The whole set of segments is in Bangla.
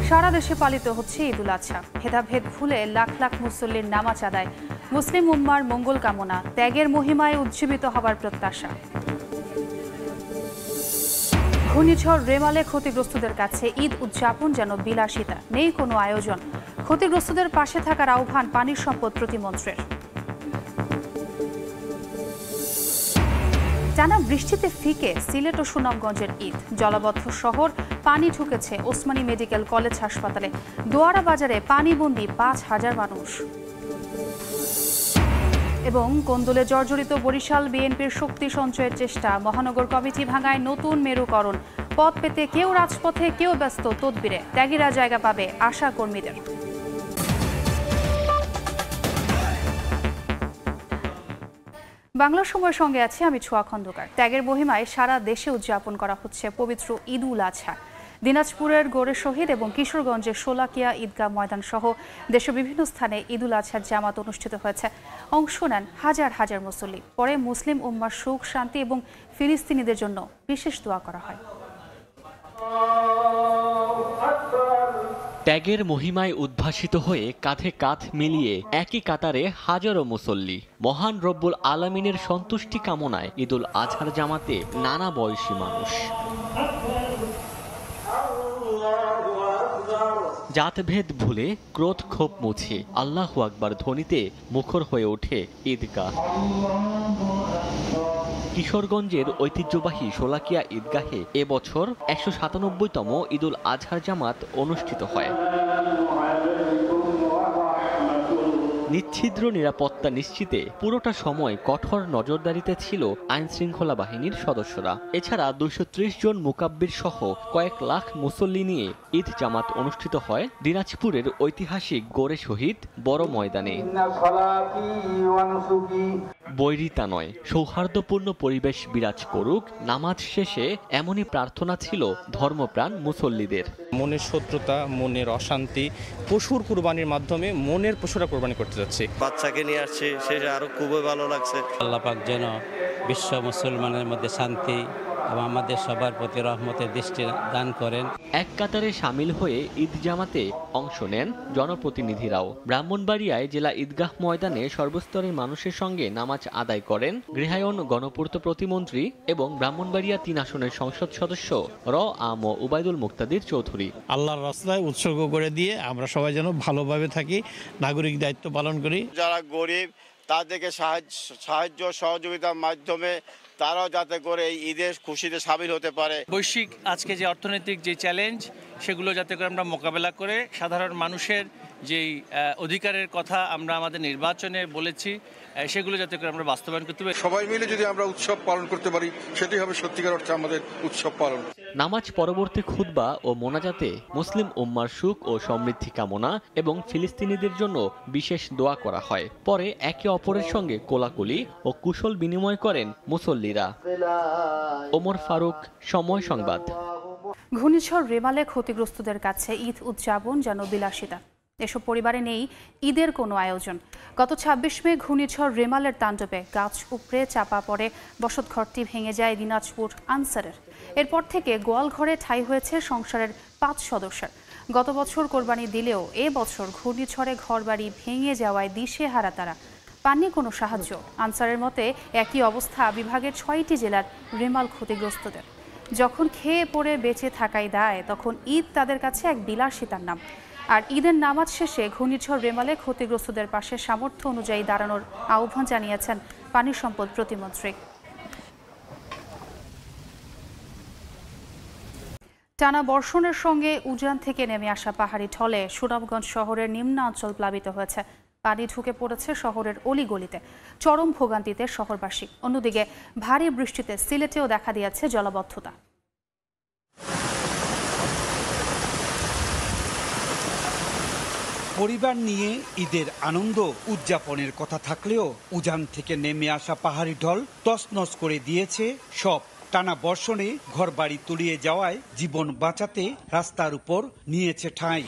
সারা দেশে পালিত হচ্ছে ঈদ উল আজহা। ভেদাভেদ ভুলে লাখ লাখ মুসল্লির নামাজ আদায়, মুসলিম উম্মার মঙ্গল কামনা, ত্যাগের মহিমায় উজ্জীবিত হবার প্রত্যাশা। ঘূর্ণিঝড় রেমালে ক্ষতিগ্রস্তদের কাছে ঈদ উদযাপন যেন বিলাসিতা, নেই কোনো আয়োজন। ক্ষতিগ্রস্তদের পাশে থাকার আহ্বান পানি সম্পদ প্রতিমন্ত্রীর। টানা বৃষ্টিতে ফিকে সিলেট ও সুনামগঞ্জের ঈদ। জলাবদ্ধ শহর, পানি ঢুকেছে ওসমানী মেডিকেল কলেজ হাসপাতালে। দোয়ারা বাজারে পানিবন্দী ৫,০০০ মানুষ। এবং কোন্দলে জর্জরিত বরিশাল, বিএনপির শক্তি সঞ্চয়ের চেষ্টা, মহানগর কমিটি ভাঙায় নতুন মেরুকরণ। পদ পেতে কেউ রাজপথে, কেউ ব্যস্ত তদবিরে, ত্যাগীরা জায়গা পাবে আশা কর্মীদের। বাংলা সময়ের সঙ্গে আছে আমি ছোঁয়া খন্দকার। ত্যাগের মহিমায় সারা দেশে উদযাপন করা হচ্ছে পবিত্র ঈদ উল আজহা। দিনাজপুরের গোরে শহীদ এবং কিশোরগঞ্জের শোলাকিয়া ঈদগাহ ময়দান সহ দেশের বিভিন্ন স্থানে ঈদ উল আজহার জামাত অনুষ্ঠিত হয়েছে। অংশ নেন হাজার হাজার মুসল্লি। পরে মুসলিম উম্মার সুখ, শান্তি এবং ফিলিস্তিনিদের জন্য বিশেষ দোয়া করা হয়। ত্যাগের মহিমায় উদ্ভাসিত হয়ে কাঁধে কাঁধ মিলিয়ে একই কাতারে হাজারো মুসল্লি। মহান রব্বুল আলামিনের সন্তুষ্টি কামনায় ঈদ উল আজহার জামাতে নানা বয়সী মানুষ। জাতভেদ ভুলে ক্রোধ ক্ষোভ মুছে আল্লাহু আকবার ধ্বনিতে মুখর হয়ে ওঠে ঈদগাহ। কিশোরগঞ্জের ঐতিহ্যবাহী শোলাকিয়া ঈদগাহে এবছর ১৯৭তম ঈদ উল আজহার জামাত অনুষ্ঠিত হয়। নিচ্ছিদ্র নিরাপত্তা নিশ্চিতে পুরোটা সময় কঠোর নজরদারিতে ছিল আইন শৃঙ্খলা বাহিনীর সদস্যরা। এছাড়া ২৩০ জন মুকাব্বির সহ কয়েক লাখ মুসল্লি নিয়ে ঈদ জামাত অনুষ্ঠিত হয় দিনাজপুরের ঐতিহাসিক গোরে শহীদ বড় ময়দানে। বৈরিতা নয়, সৌহার্দ্যপূর্ণ পরিবেশ বিরাজ করুক, নামাজ শেষে এমনই প্রার্থনা ছিল ধর্মপ্রাণ মুসল্লিদের। মনের শত্রুতা, মনের অশান্তি পশুর কুরবানির মাধ্যমে মনের পশুরা কুরবানি করতে যাচ্ছে। বাচ্চাকে নিয়ে আসছে, সেটা আরো খুবই ভালো লাগছে। আল্লাহ পাক যেন বিশ্ব মুসলমানের মধ্যে শান্তি এবং আমাদের সবার প্রতি রহমতের দৃষ্টি দান করেন। এক কাতারে সামিল হয়ে ঈদ জামাতে অংশ নেন জনপ্রতিনিধিরাও। ব্রাহ্মণবাড়িয়ায় জেলা ঈদগাহ ময়দানে সর্বস্তরের মানুষের সঙ্গে নামাজ আদায় করেন গৃহায়ন গণপূর্ত প্রতিমন্ত্রী এবং ব্রাহ্মণবাড়িয়া ৩ আসনের সংসদ সদস্য আম উবাইদুল মুক্তাদির চৌধুরী। আল্লাহর রাস্তায় উৎসর্গ করে দিয়ে আমরা সবাই যেন ভালোভাবে থাকি, নাগরিক দায়িত্ব পালন করি। যারা গরিব তাদেরকে সাহায্য সহযোগিতার মাধ্যমে তারাও যাতে করে এই ঈদের খুশিতে সামিল হতে পারে। বৈশ্বিক আজকে যে অর্থনৈতিক যে চ্যালেঞ্জ, সেগুলো যাতে করে আমরা মোকাবেলা করে সাধারণ মানুষের যেই অধিকারের কথা আমরা আমাদের নির্বাচনে বলেছি, সেগুলো যাতে করে আমরা বাস্তবায়ন করতে পারি। সবাই মিলে যদি আমরা উৎসব পালন করতে পারি, সেটাই হবে সত্যিকার অর্থে আমাদের উৎসব পালন। নামাজ পরবর্তী খুতবা ও মোনাজাতে মুসলিম উম্মার সুখ ও সমৃদ্ধি কামনা এবং ফিলিস্তিনিদের জন্য বিশেষ দোয়া করা হয়। পরে একে অপরের সঙ্গে কোলাকুলি ও কুশল বিনিময় করেন মুসল্লিরা। ওমর ফারুক, সময় সংবাদ। ঘূর্ণিঝড় রেমালে ক্ষতিগ্রস্তদের কাছে ঈদ উদযাপন যেন বিলাসিতা। এসব পরিবারে নেই ঈদের কোনো আয়োজন। গত ২৬ মে ঘূর্ণিঝড় রেমালের তাণ্ডবে গাছ উপড়ে চাপা পড়ে বসতঘরটি ভেঙে যায় দিনাজপুর আনসারের। এরপর থেকে গোয়ালঘরে ঠাঁই হয়েছে সংসারের ৫ সদস্যের। গত বছর কোরবানি দিলেও এ বছর ঘূর্ণিঝড়ে ঘরবাড়ি ভেঙে যাওয়ায় দিশেহারা তারা। পাননি কোনো সাহায্য। আনসারের মতে একই অবস্থা বিভাগের ৬টি জেলার রেমাল ক্ষতিগ্রস্তদের। যখন খেয়ে পড়ে বেঁচে থাকাই দায়, তখন ঈদ তাদের কাছে এক বিলাসিতার নাম। আর ঈদের নামাজ শেষে ঘূর্ণিঝড় রেমালে ক্ষতিগ্রস্তদের পাশে সামর্থ্য অনুযায়ী দাঁড়ানোর আহ্বান জানিয়েছেন পানি সম্পদ প্রতিমন্ত্রী। টানা বর্ষণের সঙ্গে উজান থেকে নেমে আসা পাহাড়ি ঢলে সুনামগঞ্জ শহরের নিম্নাঞ্চল প্লাবিত হয়েছে। পানি ঢুকে পড়েছে শহরের অলিগলিতে। চরম ভোগান্তিতে শহরবাসী। অন্যদিকে ভারী বৃষ্টিতে সিলেটেও দেখা দিয়েছে জলাবদ্ধতা। পরিবার নিয়ে ঈদের আনন্দ উদযাপনের কথা থাকলেও উজান থেকে নেমে আসা পাহাড়ি ঢল তছনছ করে দিয়েছে সব। টানা বর্ষণে ঘরবাড়ি তলিয়ে যাওয়ায় জীবন বাঁচাতে রাস্তার উপর নিয়েছে ঠাঁই।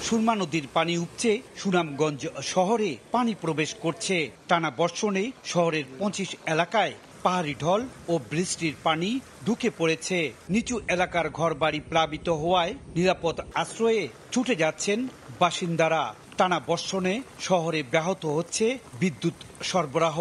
সুরমা নদীর পানি উপচে সুনামগঞ্জ শহরে পানি প্রবেশ করছে। টানা বর্ষণে শহরের ২৫ এলাকায় পাহাড়ি ঢল ও বৃষ্টির পানি ঢুকে পড়েছে নিচু এলাকার ঘরবাড়ি প্লাবিত হওয়ায় নিরাপদ আশ্রয়ে ছুটে যাচ্ছেন বাসিন্দারা। টানা বর্ষণে শহরে ব্যাহত হচ্ছে বিদ্যুৎ সরবরাহ।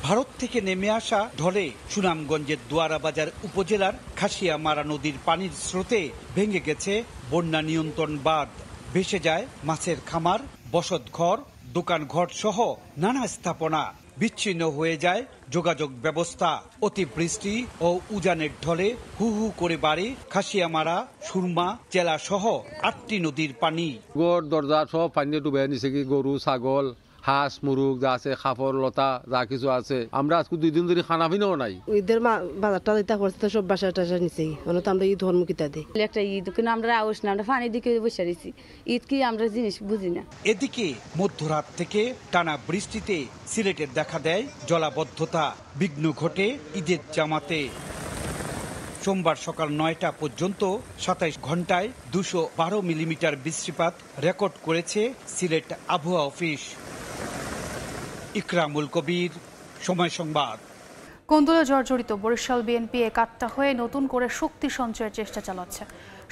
ভারত থেকে নেমে আসা ঢলে সুনামগঞ্জের দুয়ারাবাজার উপজেলার খাসিয়ামারা নদীর পানির স্রোতে ভেঙে গেছে বন্যা নিয়ন্ত্রণ বাঁধ। ভেসে যায় মাছের খামার, বসতঘর, দোকানঘর সহ নানা স্থাপনা। বিচ্ছিন্ন হয়ে যায় যোগাযোগ ব্যবস্থা। অতিবৃষ্টি ও উজানের ঢলে হু হু করে বাড়ে খাসিয়ামারা, সুরমা, জেলা সহ 8টি নদীর পানি। ঘর দরজা সব পানি ডুবে নিছে, কি গরু ছাগল হাঁস মুরগ যা আছে খাফর লতা যা কিছু আছে। আমরা আজকে 2 দিন ধরে খানা পিনাও নাই। ঈদের বাজারটা দিতে করছে সব বাসা টাসা নিছে, মানে তো আমরা ঈদ ধর্মকিতা দিই একটা ঈদ, কিন্তু আমরা আউস না, আমরা পানি দিকে বসে রয়েছি। ঈদ কি আমরা জিনিস বুঝি না। এদিকে মধ্যরাত থেকে টানা বৃষ্টিতে সিলেটের দেখা দেয় জলাবদ্ধতা। বিঘ্ন ঘটে ঈদের জামাতে। সোমবার সকাল 9টা পর্যন্ত 27 ঘন্টায় 212 মিলিমিটার বৃষ্টিপাত রেকর্ড করেছে সিলেট আবহাওয়া অফিস। ইকরামুল কবির, সময় সংবাদ। কোন্দলে জর্জরিত বরিশাল বিএনপি একাত্তা হয়ে নতুন করে শক্তি সঞ্চয়ের চেষ্টা চালাচ্ছে।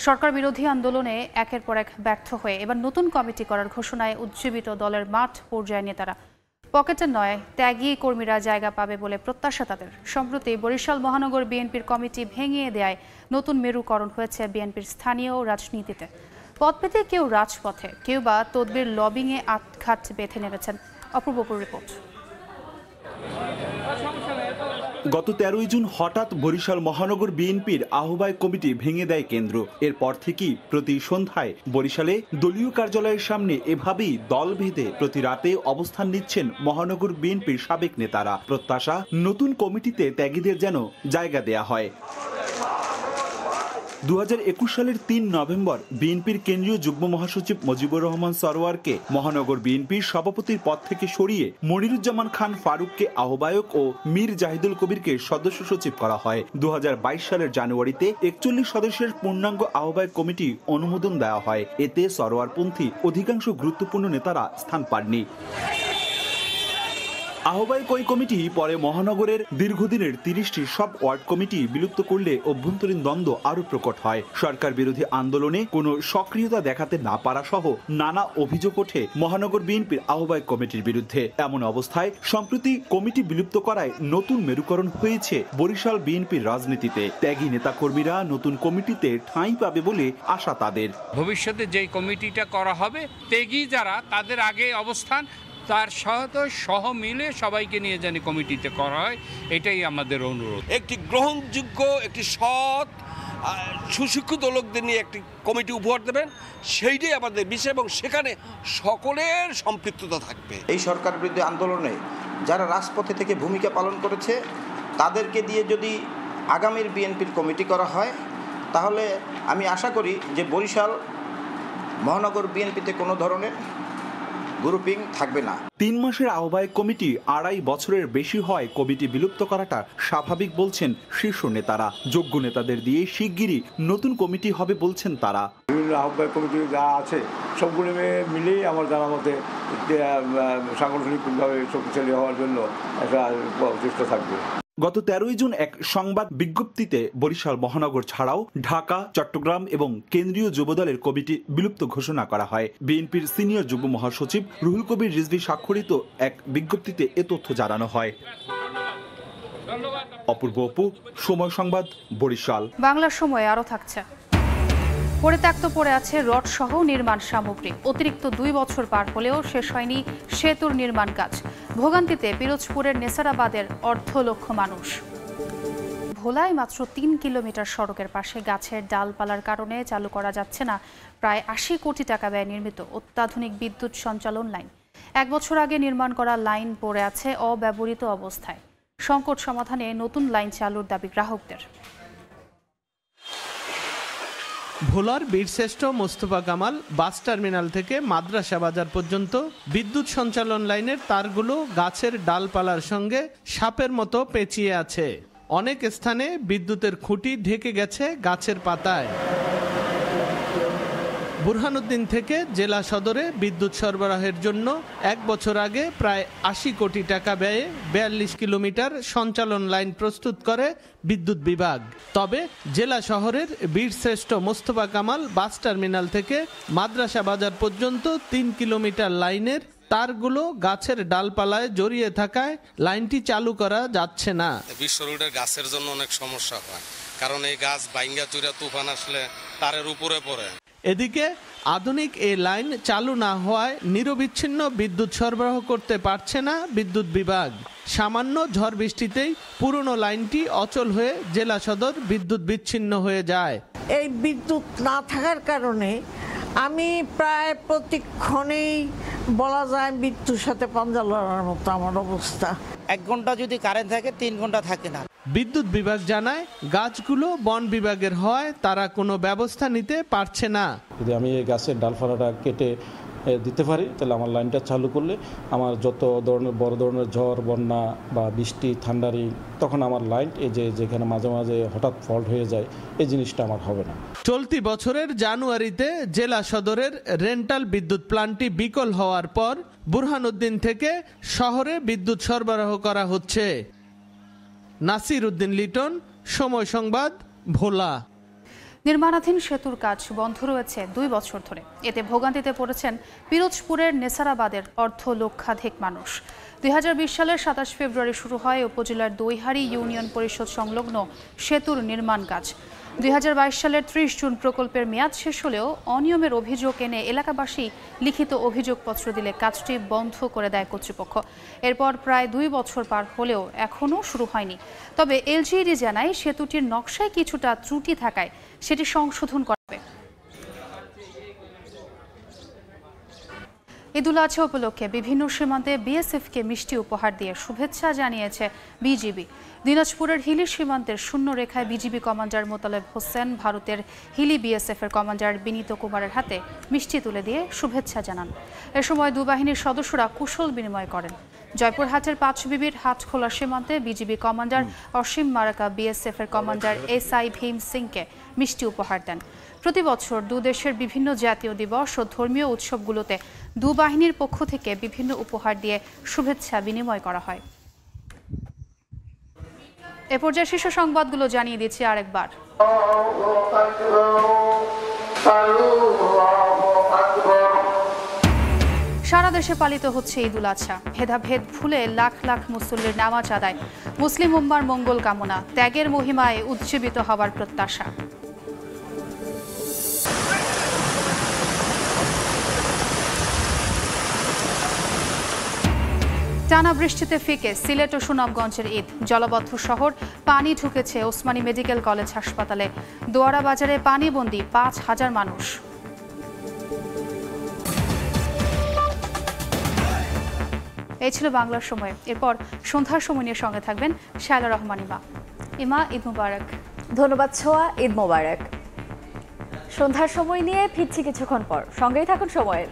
সরকার বিরোধী আন্দোলনে একের পর এক ব্যর্থ হয়ে এবার নতুন কমিটি করার ঘোষণায় উজ্জীবিত দলের মাঠ পর্যায়ে নেতারা। পকেটের নয়, ত্যাগী কর্মীরা জায়গা পাবে বলে প্রত্যাশা তাদের। সম্প্রতি বরিশাল মহানগর বিএনপির কমিটি ভেঙে দেয় নতুন মেরুকরণ হয়েছে বিএনপির স্থানীয় রাজনীতিতে। পদ পেতে কেউ রাজপথে, কেউ বা তদবির লবিংয়ে আটঘাট বেঁধে নেমেছেন। অপূর্বপুর রিপোর্ট। গত 13 জুন হঠাৎ বরিশাল মহানগর বিএনপির আহ্বায়ক কমিটি ভেঙে দেয় কেন্দ্র। এরপর থেকেই প্রতি সন্ধ্যায় বরিশালে দলীয় কার্যালয়ের সামনে এভাবেই দল ভেদে প্রতি রাতে অবস্থান নিচ্ছেন মহানগর বিএনপির সাবেক নেতারা। প্রত্যাশা, নতুন কমিটিতে ত্যাগীদের যেন জায়গা দেয়া হয়। 2021 সালের 3 নভেম্বর বিএনপির কেন্দ্রীয় যুগ্ম মহাসচিব মুজিবুর রহমান সরোয়ারকে মহানগর বিএনপির সভাপতির পদ থেকে সরিয়ে মনিরুজ্জামান খান ফারুককে আহ্বায়ক ও মীর জাহিদুল কবিরকে সদস্য সচিব করা হয়। 2022 সালের জানুয়ারিতে 41 সদস্যের পূর্ণাঙ্গ আহ্বায়ক কমিটি অনুমোদন দেওয়া হয়। এতে সরোয়ারপন্থী অধিকাংশ গুরুত্বপূর্ণ নেতারা স্থান পাননি। আহ্বায়ক ওই কমিটি পরে মহানগরের দীর্ঘদিনের 30টি সব ওয়ার্ড কমিটি বিলুপ্ত করলে অভ্যন্তরীণ দ্বন্দ্ব আরো প্রকট হয়। সরকার বিরোধী আন্দোলনে কোনো সক্রিয়তা দেখাতে না পারা সহ নানা অভিযোগ ওঠে মহানগর বিএনপির আহ্বায়ক কমিটির বিরুদ্ধে। এমন অবস্থায় সম্প্রতি কমিটি বিলুপ্ত করায় নতুন মেরুকরণ হয়েছে বরিশাল বিএনপির রাজনীতিতে। ত্যাগী নেতাকর্মীরা নতুন কমিটিতে ঠাঁই পাবে বলে আশা তাদের। ভবিষ্যতে যেই কমিটিটা করা হবে, ত্যাগী যারা তাদের আগে অবস্থান, তার সহ মিলে সবাইকে নিয়ে জানি কমিটিতে করা হয়, এটাই আমাদের অনুরোধ। একটি গ্রহণযোগ্য, একটি সৎ, সুশিক্ষিত লোকদের নিয়ে একটি কমিটি উপহার দেবেন, সেইটাই আমাদের বিষয় এবং সেখানে সকলের সম্পৃক্ততা থাকবে। এই সরকার বিরোধী আন্দোলনে যারা রাজপথে থেকে ভূমিকা পালন করেছে তাদেরকে দিয়ে যদি আগামীর বিএনপির কমিটি করা হয়, তাহলে আমি আশা করি যে বরিশাল মহানগর বিএনপিতে কোনো ধরনের গ্রুপিং থাকবে না। 3 মাসের আহ্বায়ক কমিটি 2.5 বছরের বেশি হয় কমিটি বিলুপ্ত করাটা স্বাভাবিক বলছেন শীর্ষ নেতারা। যোগ্য নেতাদের দিয়ে শিগগিরই নতুন কমিটি হবে বলছেন তারা। বিভিন্ন আহ্বায়ক কমিটি যা আছে সবগুলো মিলেই আমার জানা মতে সাংগঠনিকভাবে শক্তিশালী হওয়ার জন্য একটা চেষ্টা থাকবে। গত 13 জুন এক সংবাদ বিজ্ঞপ্তিতে বরিশাল মহানগর ছাড়াও ঢাকা, চট্টগ্রাম এবং কেন্দ্রীয় যুবদলের কমিটি বিলুপ্ত ঘোষণা করা হয়। বিএনপির সিনিয়র যুগ্ম মহাসচিব রুহুল কবির রিজভী স্বাক্ষরিত এক বিজ্ঞপ্তিতে এ তথ্য জানানো হয়। অপূর্ব অপু, সময় সংবাদ, বরিশাল। বাংলার সময় আরও থাকছে। পরিত্যক্ত পড়ে আছে রড সহ নির্মাণ সামগ্রী। অতিরিক্ত 2 বছর পার হলেও শেষ হয়নি সেতুর নির্মাণ কাজ। ভোগান্তিতে পিরোজপুরের নেসারাবাদের 1.5 লক্ষ মানুষ। ভোলায় মাত্র 3 কিলোমিটার সড়কের পাশে গাছের ডালপালার কারণে চালু করা যাচ্ছে না প্রায় 80 কোটি টাকা ব্যয় নির্মিত অত্যাধুনিক বিদ্যুৎ সঞ্চালন লাইন। 1 বছর আগে নির্মাণ করা লাইন পড়ে আছে অব্যবহৃত অবস্থায়। সংকট সমাধানে নতুন লাইন চালুর দাবি গ্রাহকদের। ভোলার বীরশ্রেষ্ঠ মোস্তফা কামাল বাস টার্মিনাল থেকে মাদ্রাসা বাজার পর্যন্ত বিদ্যুৎ সঞ্চালন লাইনের তারগুলো গাছের ডালপালার সঙ্গে সাপের মতো পেঁচিয়ে আছে। অনেক স্থানে বিদ্যুতের খুঁটি ঢেকে গেছে গাছের পাতায়। বুরহানুদ্দিন থেকে জেলা সদরে বিদ্যুৎ সরবরাহের জন্য 1 বছর আগে প্রায় 80 কোটি টাকা ব্যয়ে 42 কিলোমিটার সঞ্চালন লাইন প্রস্তুত করে বিদ্যুৎ বিভাগ। তবে জেলা শহরের বীরশ্রেষ্ঠ মোস্তফা কামাল বাস টার্মিনাল থেকে মাদ্রাসা বাজার পর্যন্ত 3 কিলোমিটার লাইনের তারগুলো গাছের ডালপালায় জড়িয়ে থাকায় লাইনটি চালু করা যাচ্ছে না। বিশ্ব রোডের গাছের জন্য অনেক সমস্যা হয়, কারণ এই গাছ বাইঙ্গা চুরা তুফান আসলে তারের উপরে পড়ে। এদিকে আধুনিক এই লাইন চালু না হওয়ায় নিরবিচ্ছিন্ন বিদ্যুৎ সরবরাহ করতে পারছে না বিদ্যুৎ বিভাগ। সামান্য ঝড় বৃষ্টিতেই পুরনো লাইনটি অচল হয়ে জেলা সদর বিদ্যুৎ বিচ্ছিন্ন হয়ে যায়। এই বিদ্যুৎ না থাকার কারণে আমি প্রায় প্রতিক্ষণেই বলা যায় মৃত্যুর সাথে পাঞ্জা লড়ার মতো আমার অবস্থা। 1 ঘন্টা যদি কারেন্ট থাকে 3 ঘন্টা থাকে না। বিদ্যুৎ বিভাগ জানায় গাছগুলো বন বিভাগের হয়, তারা কোনো ব্যবস্থা নিতে পারছে না। যদি আমি এই গাছের ডালপালাটা কেটে দিতে পারি তাহলে আমার লাইনটা চালু করলে আমার যত ধরনের বড় ধরনের ঝড় বন্যা বা বৃষ্টি ঠান্ডারি তখন আমার লাইন এই যেখানে মাঝে মাঝে হঠাৎ ফল্ট হয়ে যায় এই জিনিসটা আমার হবে না। চলতি বছরের জানুয়ারিতে জেলা সদরের রেন্টাল বিদ্যুৎ প্ল্যান্টটি বিকল হওয়ার পর বুরহানুদ্দিন থেকে শহরে বিদ্যুৎ সরবরাহ করা হচ্ছে। নাসির উদ্দিন লিটন, সময় সংবাদ, ভোলা। নির্মাণাধীন সেতুর কাজ বন্ধ রয়েছে 2 বছর ধরে। এতে ভোগান্তিতে পড়েছেন পিরোজপুরের নেসারাবাদের লক্ষাধিক মানুষ। 2020 সালের 27 ফেব্রুয়ারি শুরু হয় উপজেলার দৈহারি ইউনিয়ন পরিষদ সংলগ্ন সেতুর নির্মাণ কাজ। 2022 সালের 30 জুন প্রকল্পের মেয়াদ শেষ হলেও অনিয়মের অভিযোগ এনে এলাকাবাসী লিখিত অভিযোগপত্র দিলে কাজটি বন্ধ করে দেয় কর্তৃপক্ষ। এরপর প্রায় 2 বছর পার হলেও এখনও শুরু হয়নি। তবে এলজিইডি জানায় সেতুটির নকশায় কিছুটা ত্রুটি থাকায় সেটি সংশোধন করবে। ঈদুল আজহা উপলক্ষে বিভিন্ন সীমান্তে বিএসএফকে মিষ্টি উপহার দিয়ে শুভেচ্ছা জানিয়েছে বিজিবি। দিনাজপুরের হিলি সীমান্তের শূন্য রেখায় বিজিবি কমান্ডার মোতালেব হোসেন ভারতের হিলি বিএসএফের কমান্ডার বিনীত কুমারের হাতে মিষ্টি তুলে দিয়ে শুভেচ্ছা জানান। এ সময় 2 বাহিনীর সদস্যরা কুশল বিনিময় করেন। জয়পুরহাটের 5 বিবির হাটখোলা সীমান্তে বিজিবি কমান্ডার অসীম মারাকা বিএসএফের কমান্ডার এসআই ভীম সিংকে মিষ্টি উপহার দেন। প্রতি বছর 2 দেশের বিভিন্ন জাতীয় দিবস ও ধর্মীয় উৎসবগুলোতে 2 বাহিনীর পক্ষ থেকে বিভিন্ন উপহার দিয়ে শুভেচ্ছা বিনিময় করা হয়। এ পর্যায়ে শীর্ষ সংবাদগুলো জানিয়ে দিচ্ছি আরেকবার। সারা দেশে পালিত হচ্ছে ঈদুল আজহা। ভেদাভেদ ভুলে লাখ লাখ মুসল্লির নামাজ আদায়, মুসলিম উম্মার মঙ্গল কামনা, ত্যাগের মহিমায় উজ্জীবিত হওয়ার প্রত্যাশা। টানা বৃষ্টিতে ফিকে সিলেট ও সুনামগঞ্জের ঈদ। জলবদ্ধ শহর, পানি ঢুকেছে ওসমানী মেডিকেল কলেজ হাসপাতালে। দোয়ারা বাজারে পানিবন্দী 5,000 মানুষ। এই ছিল বাংলার সময়। এরপর সন্ধ্যার সময় নিয়ে সঙ্গে থাকবেন শায়লা রহমান ইমা। ঈদ মুবারক। ধন্যবাদ ছোয়া, ঈদ মোবারক। সন্ধ্যার সময় নিয়ে ফিরছি কিছুক্ষণ পর, সঙ্গেই থাকুন সময়ের।